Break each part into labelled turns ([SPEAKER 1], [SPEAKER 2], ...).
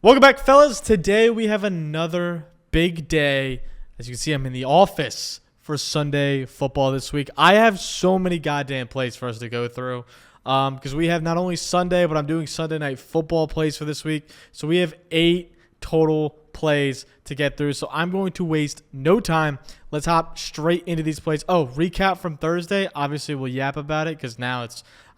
[SPEAKER 1] Welcome back, fellas. Today we have another big day. As you can see, I'm in the office for Sunday football this week. I have so many goddamn plays for us to go through because we have not only Sunday, but I'm doing Sunday night football plays for this week. So we have 8 total plays to get through. So I'm going to waste no time. Let's hop straight into these plays. Oh, recap from Thursday. Obviously, we'll yap about it because now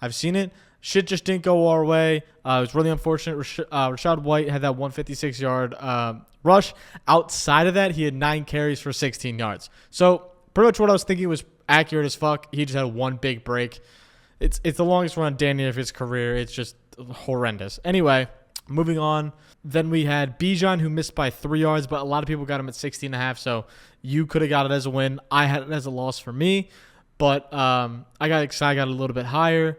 [SPEAKER 1] I've seen it. Shit just didn't go our way. It was really unfortunate. Rashad White had that 156-yard rush. Outside of that, he had 9 carries for 16 yards. So pretty much what I was thinking was accurate as fuck. He just had one big break. It's the longest run Danny of his career. It's just horrendous. Anyway, moving on. Then we had Bijan, who missed by 3 yards, but a lot of people got him at 16.5. So you could have got it as a win. I had it as a loss for me, but I got excited. I got a little bit higher.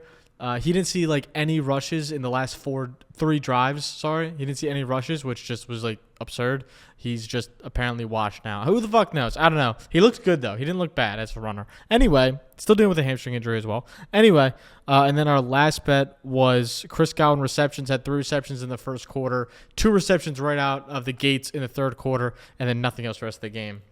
[SPEAKER 1] He didn't see like any rushes in the last 3 drives. Sorry, he didn't see any rushes, which just was like absurd. He's just apparently washed now. Who the fuck knows? I don't know. He looks good though. He didn't look bad as a runner. Anyway, still dealing with a hamstring injury as well. Anyway, and then our last bet was Chris Godwin receptions. Had 3 receptions in the first quarter, 2 receptions right out of the gates in the third quarter, and then nothing else the rest of the game.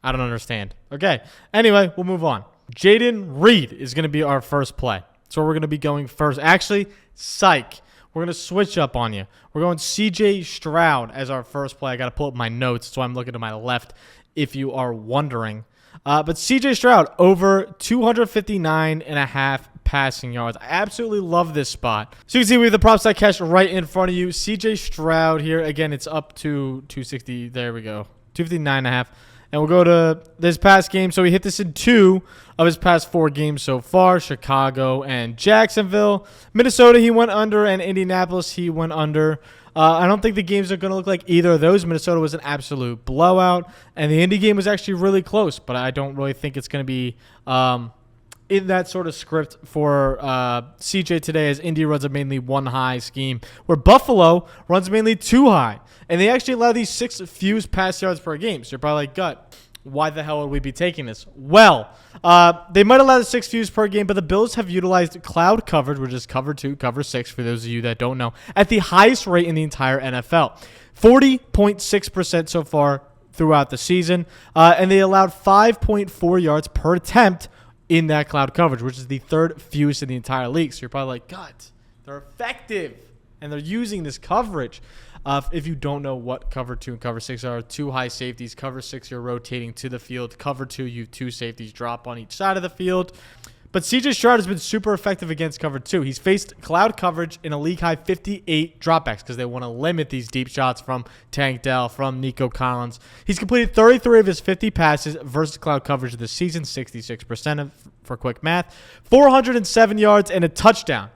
[SPEAKER 1] I don't understand. Okay. Anyway, we'll move on. Jaden Reed is going to be our first play. So we're going to be going first. Actually, psych. We're going to switch up on you. We're going CJ Stroud as our first play. I got to pull up my notes, so I'm looking to my left if you are wondering. But CJ Stroud, over 259.5 passing yards. I absolutely love this spot. So you can see we have the prop side cash right in front of you. CJ Stroud here. Again, it's up to 260. There we go. 259.5. And we'll go to this past game. So he hit this in 2 of his past 4 games so far. Chicago and Jacksonville. Minnesota, he went under. And Indianapolis, he went under. I don't think the games are going to look like either of those. Minnesota was an absolute blowout. And the Indy game was actually really close. But I don't really think it's going to be in that sort of script for CJ today, as Indy runs a mainly 1 high scheme, where Buffalo runs mainly 2 high. And they actually allow these 6 fewest pass yards per game. So you're probably like, Gut, why the hell would we be taking this? Well, they might allow the 6 fewest per game, but the Bills have utilized cloud coverage, which is cover 2, cover 6, for those of you that don't know, at the highest rate in the entire NFL. 40.6% so far throughout the season. And they allowed 5.4 yards per attempt in that cloud coverage, which is the 3rd fewest in the entire league. So you're probably like, Gut, they're effective, and they're using this coverage. If you don't know what cover 2 and cover 6 are, 2 high safeties. Cover 6, you're rotating to the field. Cover 2, you have 2 safeties drop on each side of the field. But CJ Stroud has been super effective against cover 2. He's faced cloud coverage in a league-high 58 dropbacks because they want to limit these deep shots from Tank Dell, from Nico Collins. He's completed 33 of his 50 passes versus cloud coverage this season, 66% for quick math. 407 yards and a touchdown.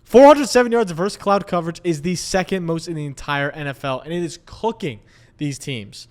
[SPEAKER 1] 407 yards versus cloud coverage is the 2nd most in the entire NFL, and it is cooking these teams.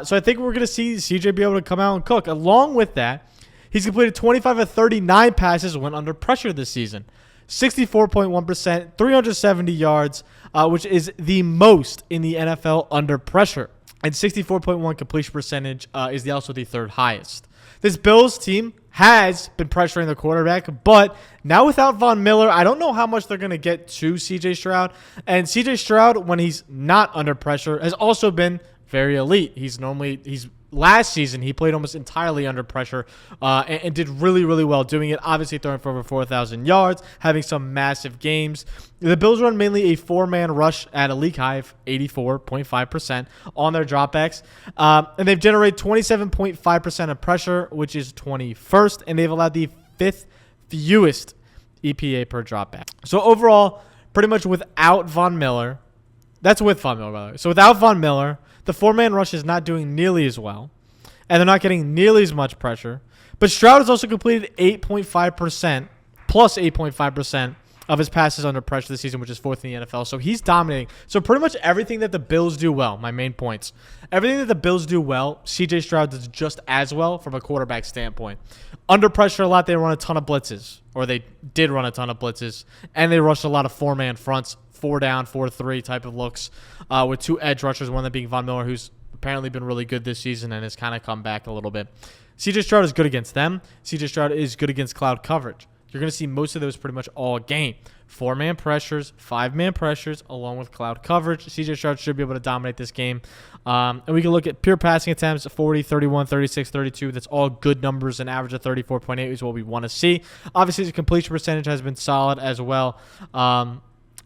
[SPEAKER 1] So I think we're going to see CJ be able to come out and cook. Along with that, he's completed 25 of 39 passes when under pressure this season. 64.1%, 370 yards, which is the most in the NFL under pressure. And 64.1 completion percentage is also the 3rd highest. This Bills team has been pressuring the quarterback, but now without Von Miller, I don't know how much they're going to get to CJ Stroud. And CJ Stroud, when he's not under pressure, has also been very elite. Last season, he played almost entirely under pressure and did really, really well doing it. Obviously, throwing for over 4,000 yards, having some massive games. The Bills run mainly a 4-man rush at a league high of 84.5% on their dropbacks. And they've generated 27.5% of pressure, which is 21st. And they've allowed the 5th fewest EPA per dropback. So overall, pretty much without Von Miller, that's with Von Miller, by the way. So without Von Miller, the 4-man rush is not doing nearly as well, and they're not getting nearly as much pressure. But Stroud has also completed 8.5%, plus 8.5% of his passes under pressure this season, which is 4th in the NFL. So he's dominating. So pretty much everything that the Bills do well, my main points, everything that the Bills do well, CJ Stroud does just as well from a quarterback standpoint. Under pressure a lot, they run a ton of blitzes, or they did run a ton of blitzes, and they rush a lot of 4-man fronts. 4 down, 4-3 type of looks with 2 edge rushers, one of them being Von Miller, who's apparently been really good this season and has kind of come back a little bit. CJ Stroud is good against them. CJ Stroud is good against cloud coverage. you're going to see most of those pretty much all game. 4-man pressures, 5-man pressures, along with cloud coverage. CJ Stroud should be able to dominate this game. And we can look at pure passing attempts, 40, 31, 36, 32. That's all good numbers. An average of 34.8 is what we want to see. Obviously, the completion percentage has been solid as well.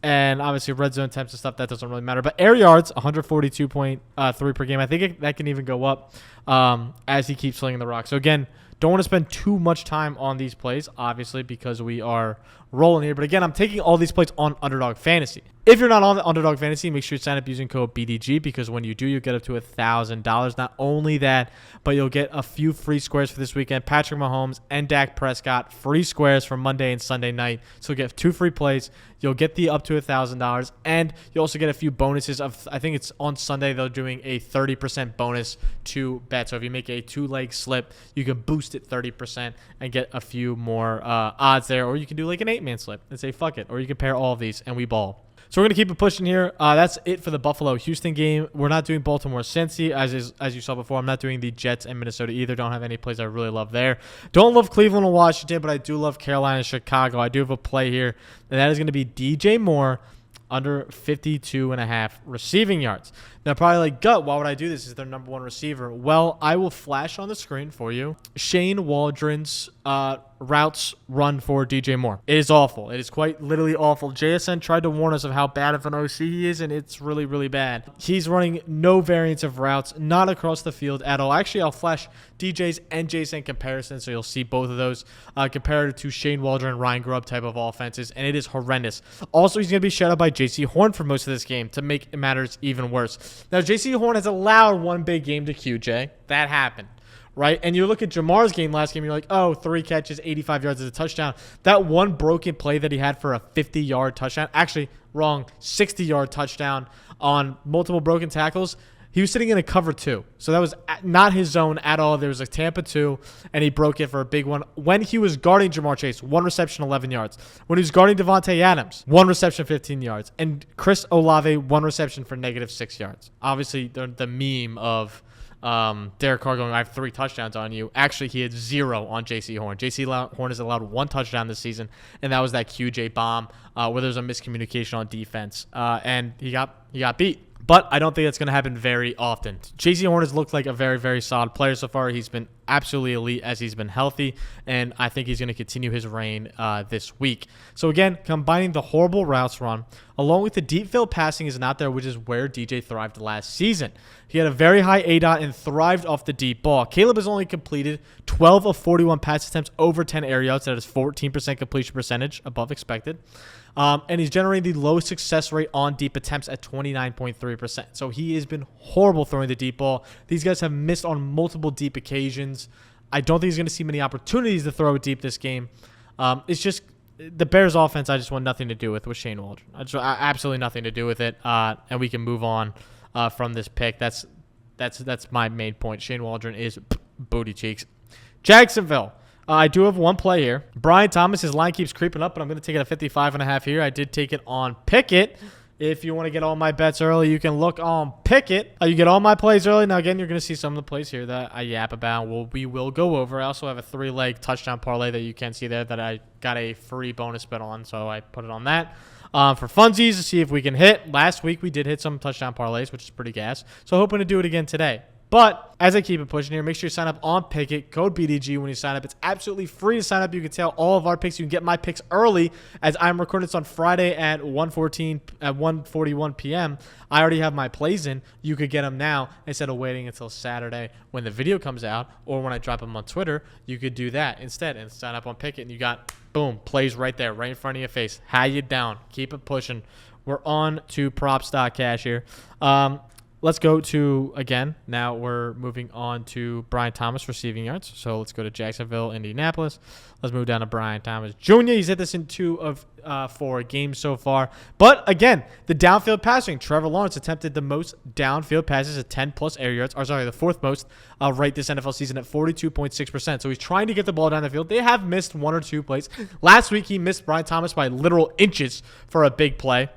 [SPEAKER 1] And obviously, red zone attempts and stuff, that doesn't really matter. But air yards, 142.3 per game. I think that can even go up as he keeps slinging the rock. So, again, don't want to spend too much time on these plays, obviously, because we are rolling here. But, again, I'm taking all these plays on Underdog Fantasy. If you're not on the Underdog Fantasy, make sure you sign up using code BDG, because when you do, you'll get up to $1,000. Not only that, but you'll get a few free squares for this weekend. Patrick Mahomes and Dak Prescott, free squares for Monday and Sunday night. So you'll get 2 free plays. You'll get the up to $1,000, and you also get a few bonuses. I think it's on Sunday they're doing a 30% bonus to bet. So if you make a 2-leg slip, you can boost it 30% and get a few more odds there. Or you can do like an 8-man slip and say fuck it. Or you can pair all of these and we ball. So we're going to keep it pushing here. That's it for the Buffalo-Houston game. We're not doing Baltimore-Cincy, as you saw before. I'm not doing the Jets and Minnesota either. Don't have any plays I really love there. Don't love Cleveland or Washington, but I do love Carolina and Chicago. I do have a play here, and that is going to be DJ Moore under 52.5 receiving yards. Now, probably like, Gut, why would I do this? Is their number one receiver? Well, I will flash on the screen for you Shane Waldron's routes run for DJ Moore. It is awful. It is quite literally awful. JSN tried to warn us of how bad of an OC he is, and it's really, really bad. He's running no variants of routes, not across the field at all. Actually, I'll flash DJ's and JSN comparison, so you'll see both of those compared to Shane Waldron and Ryan Grubb type of offenses, and it is horrendous. Also, he's going to be shut out by JC Horn for most of this game to make matters even worse. Now, JC Horn has allowed one big game to QJ. That happened, right? And you look at Jamar's game last game, you're like, oh, 3 catches, 85 yards as a touchdown. That one broken play that he had for a 50-yard touchdown, actually, wrong, 60-yard touchdown on multiple broken tackles, he was sitting in a cover 2. So that was not his zone at all. There was a Tampa 2, and he broke it for a big one. When he was guarding Jamar Chase, 1 reception, 11 yards. When he was guarding Devontae Adams, 1 reception, 15 yards. And Chris Olave, 1 reception for -6 yards. Obviously, the meme of Derek Carr going, I have 3 touchdowns on you. Actually, he had 0 on JC Horn. JC Horn has allowed 1 touchdown this season, and that was that QJ bomb where there was a miscommunication on defense, and he got beat. But I don't think that's going to happen very often. JC Horn has looked like a very, very solid player so far. He's been absolutely elite as he's been healthy, and I think he's going to continue his reign this week. So, again, combining the horrible routes run along with the deep field passing is not there, which is where DJ thrived last season. He had a very high ADOT and thrived off the deep ball. Caleb has only completed 12 of 41 pass attempts over 10 air yards. That is 14% completion percentage, above expected. And he's generating the lowest success rate on deep attempts at 29.3%. So he has been horrible throwing the deep ball. These guys have missed on multiple deep occasions. I don't think he's going to see many opportunities to throw it deep this game. It's just the Bears offense I just want nothing to do with Shane Waldron. Absolutely nothing to do with it. And we can move on from this pick. That's my main point. Shane Waldron is booty cheeks. Jacksonville. I do have one play here. Brian Thomas, his line keeps creeping up, but I'm going to take it at 55.5 here. I did take it on Pickett. If you want to get all my bets early, you can look on Pickett. You get all my plays early. Now, again, you're going to see some of the plays here that I yap about. We will go over. I also have a 3-leg touchdown parlay that you can see there that I got a free bonus bet on, so I put it on that. For funsies to see if we can hit. Last week, we did hit some touchdown parlays, which is pretty gas. So hoping to do it again today. But as I keep it pushing here, make sure you sign up on Pickett. Code BDG when you sign up. It's absolutely free to sign up. You can tell all of our picks. You can get my picks early as I'm recording this on Friday at 1:41 p.m. I already have my plays in. You could get them now instead of waiting until Saturday when the video comes out or when I drop them on Twitter. You could do that instead and sign up on Pickett, and you got, boom, plays right there, right in front of your face. How you down? Keep it pushing. We're on to props.cash here. Let's go to, again, now we're moving on to Brian Thomas receiving yards. So let's go to Jacksonville, Indianapolis. Let's move down to Brian Thomas Jr. He's hit this in 2 of 4 games so far. But, again, the downfield passing. Trevor Lawrence attempted the most downfield passes at 10-plus air yards. Or, sorry, the 4th most right this NFL season at 42.6%. So he's trying to get the ball down the field. They have missed 1 or 2 plays. Last week, he missed Brian Thomas by literal inches for a big play.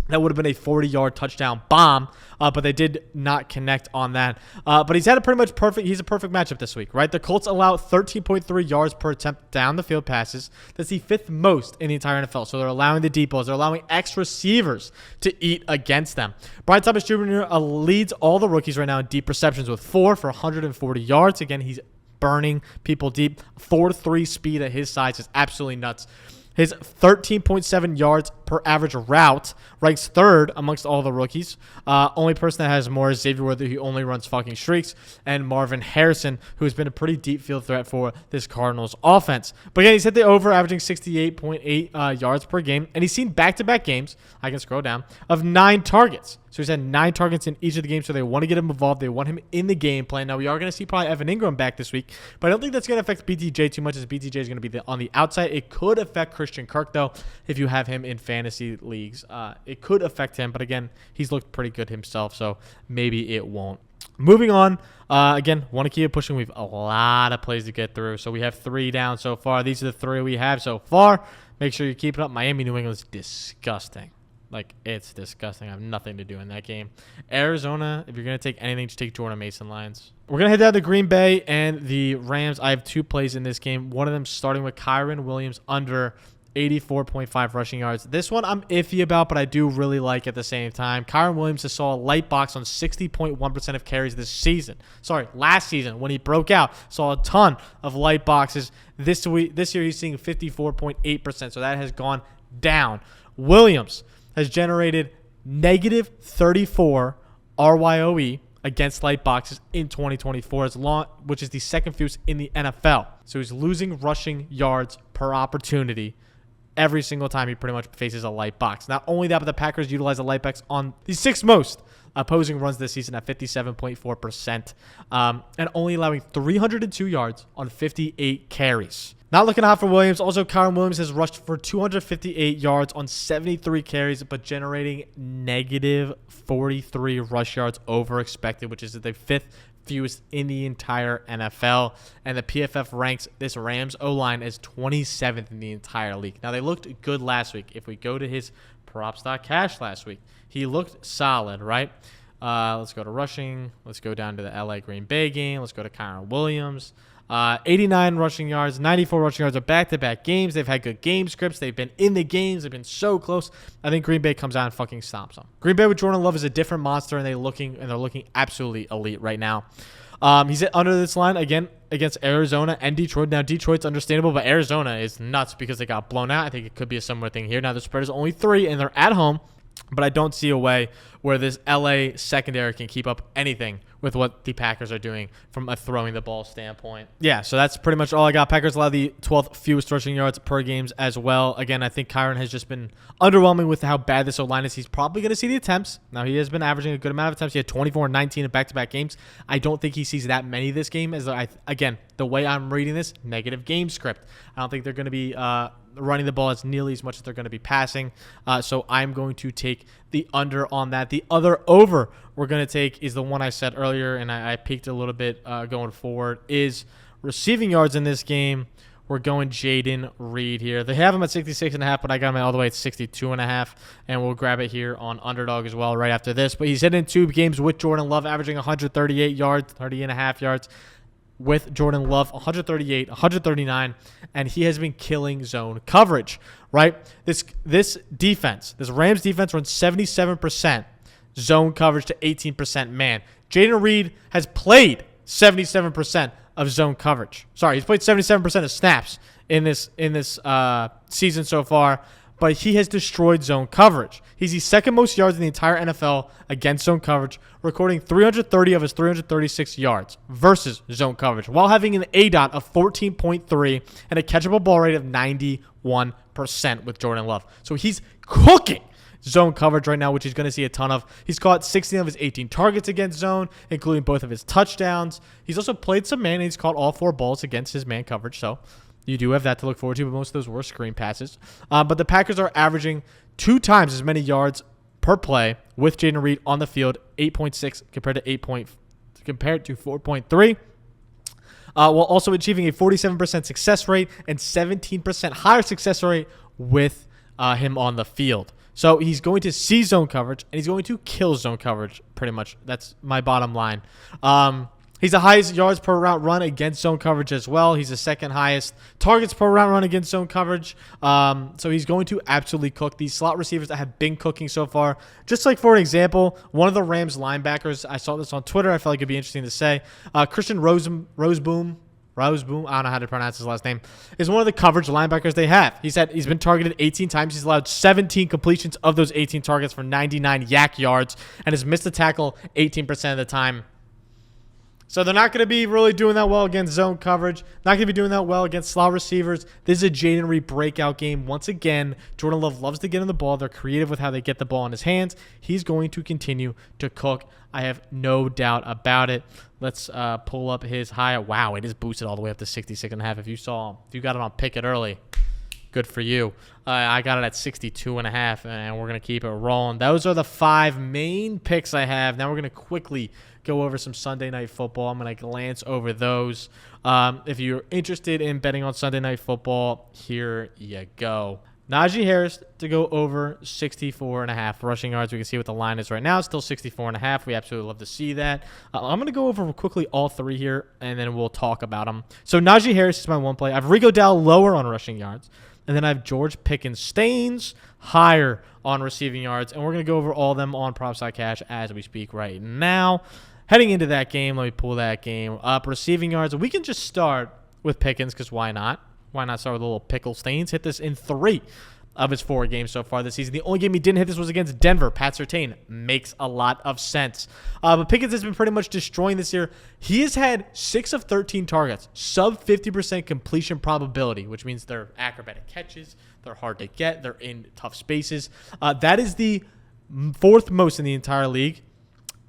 [SPEAKER 1] That would have been a 40-yard touchdown bomb, but they did not connect on that. But he's had a pretty much perfect. He's a perfect matchup this week, right? The Colts allow 13.3 yards per attempt down the field passes. That's the 5th most in the entire NFL. So they're allowing the deep balls. They're allowing X receivers to eat against them. Brian Thomas Jr. Leads all the rookies right now in deep receptions with 4 for 140 yards. Again, he's burning people deep. 4.3 speed at his size is absolutely nuts. His 13.7 yards per average route ranks 3rd amongst all the rookies. Only person that has more is Xavier Worthy, who only runs fucking streaks, and Marvin Harrison, who has been a pretty deep field threat for this Cardinals offense. But again, he's hit the over, averaging 68.8 yards per game, and he's seen back-to-back games, I can scroll down, of 9 targets. So he's had 9 targets in each of the games, so they want to get him involved. They want him in the game plan. Now, we are going to see probably Evan Ingram back this week, but I don't think that's going to affect BTJ too much, as BTJ is going to be on the outside. It could affect Christian Kirk, though, if you have him in fantasy leagues. It could affect him, but again, he's looked pretty good himself, so maybe it won't. Moving on, again, want to keep it pushing. We have a lot of plays to get through, so we have 3 down so far. These are the 3 we have so far. Make sure you keep it up. Miami, New England is disgusting. Like, it's disgusting. I have nothing to do in that game. Arizona, if you're going to take anything, just take Jordan Mason lines. We're going to head down to Green Bay and the Rams. I have 2 plays in this game. One of them starting with Kyren Williams under 84.5 rushing yards. This one I'm iffy about, but I do really like at the same time. Kyren Williams has saw a light box on 60.1% of carries this season. Sorry, last season when he broke out, saw a ton of light boxes. This year he's seeing 54.8%, so that has gone down. Williams has generated negative 34 RYOE against light boxes in 2024, which is the 2nd fewest in the NFL. So he's losing rushing yards per opportunity every single time he pretty much faces a light box. Not only that, but the Packers utilize the light box on the 6th most opposing runs this season at 57.4%, and only allowing 302 yards on 58 carries. Not looking hot for Williams. Also, Kyren Williams has rushed for 258 yards on 73 carries, but generating negative 43 rush yards over expected, which is the 5th fewest in the entire NFL. And the PFF ranks this Rams O-line as 27th in the entire league. Now, they looked good last week. If we go to his props.cash last week, he looked solid, right? Let's go to rushing. Let's go down to the LA Green Bay game. Let's go to Kyren Williams. 89 rushing yards, 94 rushing yards are back-to-back games. They've had good game scripts. They've been in the games. They've been so close. I think Green Bay comes out and fucking stomps them. Green Bay with Jordan Love is a different monster, and they're looking absolutely elite right now. He's under this line again against Arizona and Detroit. Now, Detroit's understandable, but Arizona is nuts because they got blown out. I think it could be a similar thing here. Now, the spread is only 3, and they're at home, but I don't see a way where this LA secondary can keep up anything with what the Packers are doing from a throwing the ball standpoint. Yeah, so that's pretty much all I got. Packers allow the 12th fewest rushing yards per games as well. Again, I think Kyren has just been underwhelming with how bad this O-line is. He's probably going to see the attempts. Now, he has been averaging a good amount of attempts. He had 24 and 19 in back-to-back games. I don't think he sees that many this game. Again, the way I'm reading this, negative game script. I don't think they're going to be running the ball as nearly as much as they're going to be passing. So I'm going to take the under on that. The other over we're going to take is the one I said earlier, and I peeked a little bit going forward, is receiving yards in this game. We're going Jaden Reed here. They have him at 66.5, but I got him all the way at 62.5, and we'll grab it here on Underdog as well right after this. But he's hitting 2 games with Jordan Love, averaging 138 yards, 30.5 yards. With Jordan Love, 138, 139, and he has been killing zone coverage, right? This defense, this Rams defense runs 77% zone coverage to 18% man. Jaden Reed has played 77% of zone coverage. Sorry, he's played 77% of snaps in this season so far, but he has destroyed zone coverage. He's the 2nd most yards in the entire NFL against zone coverage, recording 330 of his 336 yards versus zone coverage, while having an ADOT of 14.3 and a catchable ball rate of 91% with Jordan Love. So he's cooking zone coverage right now, which he's going to see a ton of. He's caught 16 of his 18 targets against zone, including both of his touchdowns. He's also played some man, and he's caught all 4 balls against his man coverage, so you do have that to look forward to, but most of those were screen passes. But the Packers are averaging 2 times as many yards per play with Jaden Reed on the field, 8.6 compared to 4.3, while also achieving a 47% success rate and 17% higher success rate with him on the field. So he's going to see zone coverage, and he's going to kill zone coverage, pretty much. That's my bottom line. He's the highest yards per route run against zone coverage as well. He's the second highest targets per route run against zone coverage. So he's going to absolutely cook these slot receivers that have been cooking so far. Just like for an example, one of the Rams linebackers, I saw this on Twitter. I felt like it'd be interesting to say. Christian Roseboom, I don't know how to pronounce his last name, is one of the coverage linebackers they have. He said he's been targeted 18 times. He's allowed 17 completions of those 18 targets for 99 yak yards and has missed a tackle 18% of the time. So they're not going to be really doing that well against zone coverage. Not going to be doing that well against slot receivers. This is a Jaden Reed breakout game. Once again, Jordan Love loves to get in the ball. They're creative with how they get the ball in his hands. He's going to continue to cook. I have no doubt about it. Let's pull up his high. Wow, it is boosted all the way up to 66.5. If you got it on Pickett early, good for you. I got it at 62.5, and we're going to keep it rolling. Those are the 5 main picks I have. Now we're going to quickly go over some Sunday Night Football. I'm going to glance over those. If you're interested in betting on Sunday Night Football, here you go. Najee Harris to go over 64.5 rushing yards. We can see what the line is right now. It's still 64.5. We absolutely love to see that. I'm going to go over quickly all 3 here, and then we'll talk about them. So Najee Harris is my one play. I have Rico Dow lower on rushing yards. And then I have George Pickens-Staines higher on receiving yards. And we're going to go over all of them on Propside Cash as we speak right now. Heading into that game, let me pull that game up. Receiving yards, we can just start with Pickens because why not? Why not start with a little Pickle-Staines? Hit this in 3 of his 4 games so far this season. The only game he didn't hit this was against Denver. Pat Surtain. Makes a lot of sense. But Pickens has been pretty much destroying this year. He has had 6 of 13 targets, sub 50% completion probability, which means they're acrobatic catches. They're hard to get. They're in tough spaces. That is the 4th most in the entire league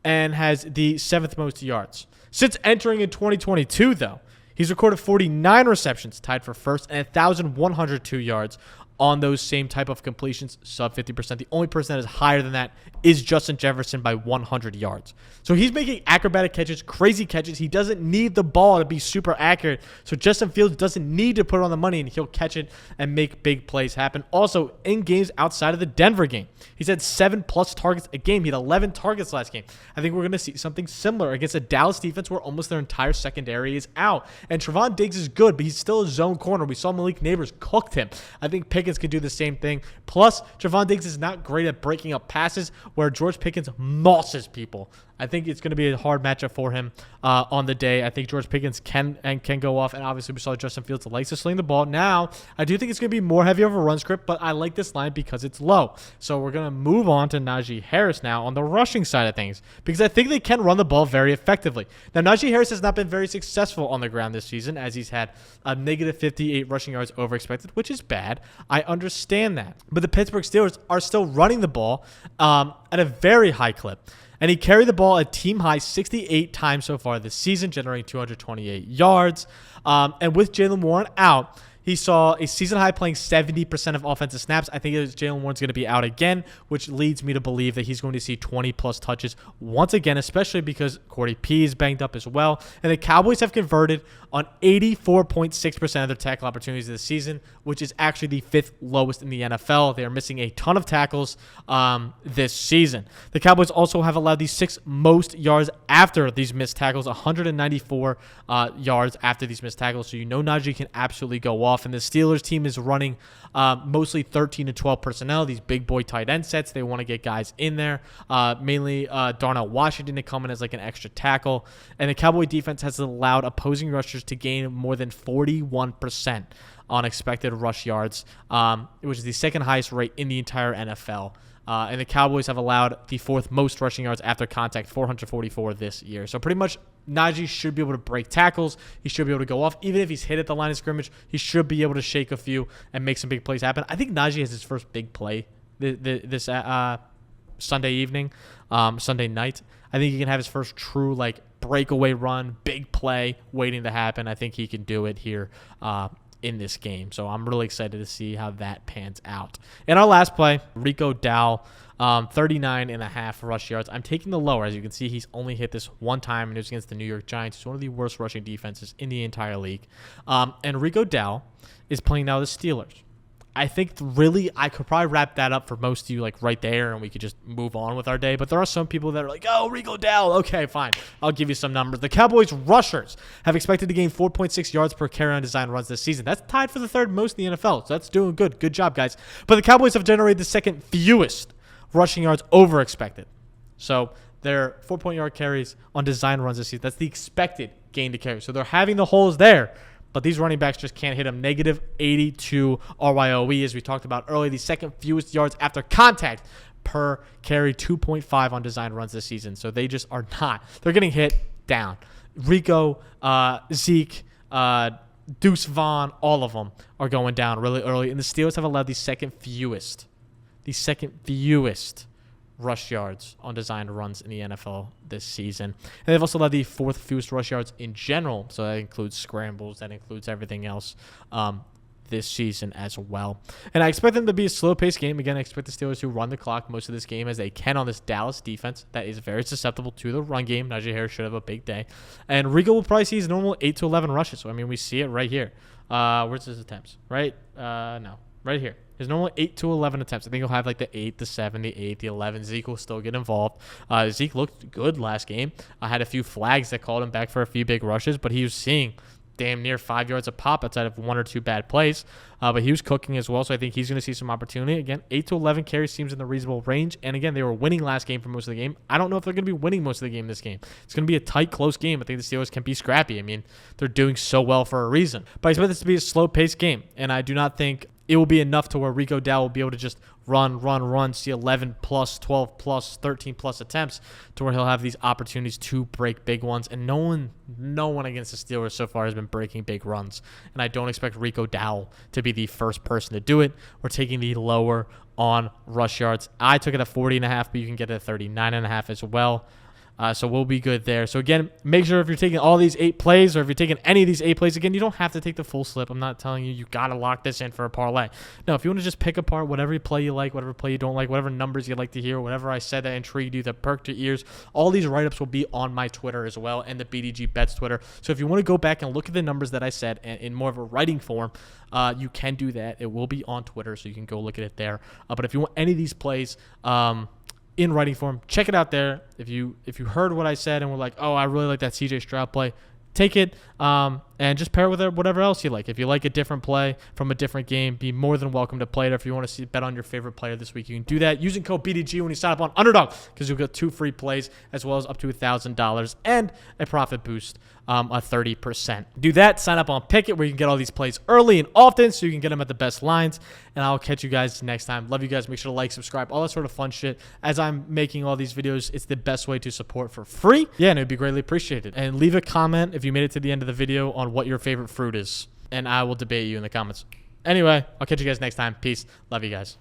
[SPEAKER 1] and has the 7th most yards. Since entering in 2022, though, he's recorded 49 receptions, tied for first, and 1,102 yards on those same type of completions, sub 50%. The only person that is higher than that is Justin Jefferson by 100 yards. So he's making acrobatic catches, crazy catches. He doesn't need the ball to be super accurate. So Justin Fields doesn't need to put on the money, and he'll catch it and make big plays happen. Also, in games outside of the Denver game, he's had 7+ targets a game. He had 11 targets last game. I think we're going to see something similar against a Dallas defense where almost their entire secondary is out. And Trevon Diggs is good, but he's still a zone corner. We saw Malik Neighbors cooked him. I think Pickens can do the same thing. Plus, Trevon Diggs is not great at breaking up passes where George Pickens mosses people. I think it's going to be a hard matchup for him on the day. I think George Pickens can go off, and obviously we saw Justin Fields likes to sling the ball. Now, I do think it's going to be more heavy of a run script, but I like this line because it's low. So we're going to move on to Najee Harris now on the rushing side of things because I think they can run the ball very effectively. Now, Najee Harris has not been very successful on the ground this season as he's had a negative 58 rushing yards over expected, which is bad. I understand that. But the Pittsburgh Steelers are still running the ball at a very high clip. And he carried the ball a team high 68 times so far this season, generating 228 yards. And with Jaylen Warren out, he saw a season high playing 70% of offensive snaps. I think Jaylen Warren's going to be out again, which leads me to believe that he's going to see 20+ touches once again, especially because Cordy P is banged up as well. And the Cowboys have converted on 84.6% of their tackle opportunities this season, which is actually the 5th lowest in the NFL. They are missing a ton of tackles this season. The Cowboys also have allowed the 6th most yards after these missed tackles, 194 yards after these missed tackles. So you know Najee can absolutely go off. And the Steelers team is running mostly 13 to 12 personnel, these big boy tight end sets. They want to get guys in there, mainly Darnell Washington to come in as like an extra tackle. And the Cowboy defense has allowed opposing rushers to gain more than 41% on expected rush yards, which is the 2nd highest rate in the entire NFL. And the Cowboys have allowed the 4th most rushing yards after contact, 444 this year. So pretty much Najee should be able to break tackles. He should be able to go off. Even if he's hit at the line of scrimmage, he should be able to shake a few and make some big plays happen. I think Najee has his first big play this Sunday evening, Sunday night. I think he can have his first true like breakaway run, big play waiting to happen. I think he can do it here in this game. So I'm really excited to see how that pans out. In our last play, Rico Dow, 39.5 rush yards. I'm taking the lower. As you can see, he's only hit this one time, and it was against the New York Giants. It's one of the worst rushing defenses in the entire league. And Rico Dow is playing now the Steelers. I think really I could probably wrap that up for most of you like right there, and we could just move on with our day. But there are some people that are like, oh, Rico Dowell. Okay, fine. I'll give you some numbers. The Cowboys rushers have expected to gain 4.6 yards per carry on design runs this season. That's tied for the third most in the NFL. So that's doing good. Good job, guys. But the Cowboys have generated the second fewest rushing yards over expected. So their 4-point-yard carries on design runs this season. That's the expected gain to carry. So they're having the holes there. But these running backs just can't hit them. Negative 82 RYOE, as we talked about earlier. The second fewest yards after contact per carry, 2.5 on design runs this season. So they just are not. They're getting hit down. Rico, Zeke, Deuce Vaughn, all of them are going down really early. And the Steelers have allowed the second fewest rush yards on designed runs in the NFL this season. And they've also led the fourth fewest rush yards in general. So that includes scrambles. That includes everything else this season as well. And I expect them to be a slow-paced game. Again, I expect the Steelers to run the clock most of this game as they can on this Dallas defense that is very susceptible to the run game. Najee Harris should have a big day. And Rico will probably see his normal 8 to 11 rushes. So, I mean, we see it right here. Where's his attempts? Right? No. Right here. His normal 8 to 11 attempts. I think he'll have like the 8, the 7, the 8, the 11. Zeke will still get involved. Zeke looked good last game. I had a few flags that called him back for a few big rushes, but he was seeing damn near 5 yards a pop outside of 1 or 2 bad plays. But he was cooking as well, so I think he's going to see some opportunity. Again, 8 to 11 carries seems in the reasonable range. And again, they were winning last game for most of the game. I don't know if they're going to be winning most of the game this game. It's going to be a tight, close game. I think the Steelers can be scrappy. I mean, they're doing so well for a reason. But I expect this to be a slow-paced game, and I do not think it will be enough to where Rico Dowell will be able to just run, see 11 plus, 12 plus, 13 plus attempts to where he'll have these opportunities to break big ones. And no one against the Steelers so far has been breaking big runs. And I don't expect Rico Dowell to be the first person to do it. We're taking the lower on rush yards. I took it at 40.5, but you can get it at 39.5 as well. So we'll be good there. So again, make sure if you're taking all these 8 plays or if you're taking any of these 8 plays, again, you don't have to take the full slip. I'm not telling you got to lock this in for a parlay. No, if you want to just pick apart whatever play you like, whatever play you don't like, whatever numbers you like to hear, whatever I said that intrigued you, that perked your ears, all these write-ups will be on my Twitter as well and the BDGEBets Twitter. So if you want to go back and look at the numbers that I said in more of a writing form, you can do that. It will be on Twitter, so you can go look at it there. But if you want any of these plays, in writing form, check it out there. If you heard what I said and were like, oh, I really like that CJ Stroud play, take it and just pair it with whatever else you like. If you like a different play from a different game, be more than welcome to play it. If you want to bet on your favorite player this week, you can do that using code BDG when you sign up on Underdog, because you'll get 2 free plays as well as up to $1,000 and a profit boost of 30%. Do that. Sign up on Pick'It where you can get all these plays early and often so you can get them at the best lines. And I'll catch you guys next time. Love you guys. Make sure to like, subscribe, all that sort of fun shit. As I'm making all these videos, it's the best way to support for free. Yeah, and it would be greatly appreciated. And leave a comment if you made it to the end of the video on what your favorite fruit is, and I will debate you in the comments. Anyway, I'll catch you guys next time. Peace. Love you guys.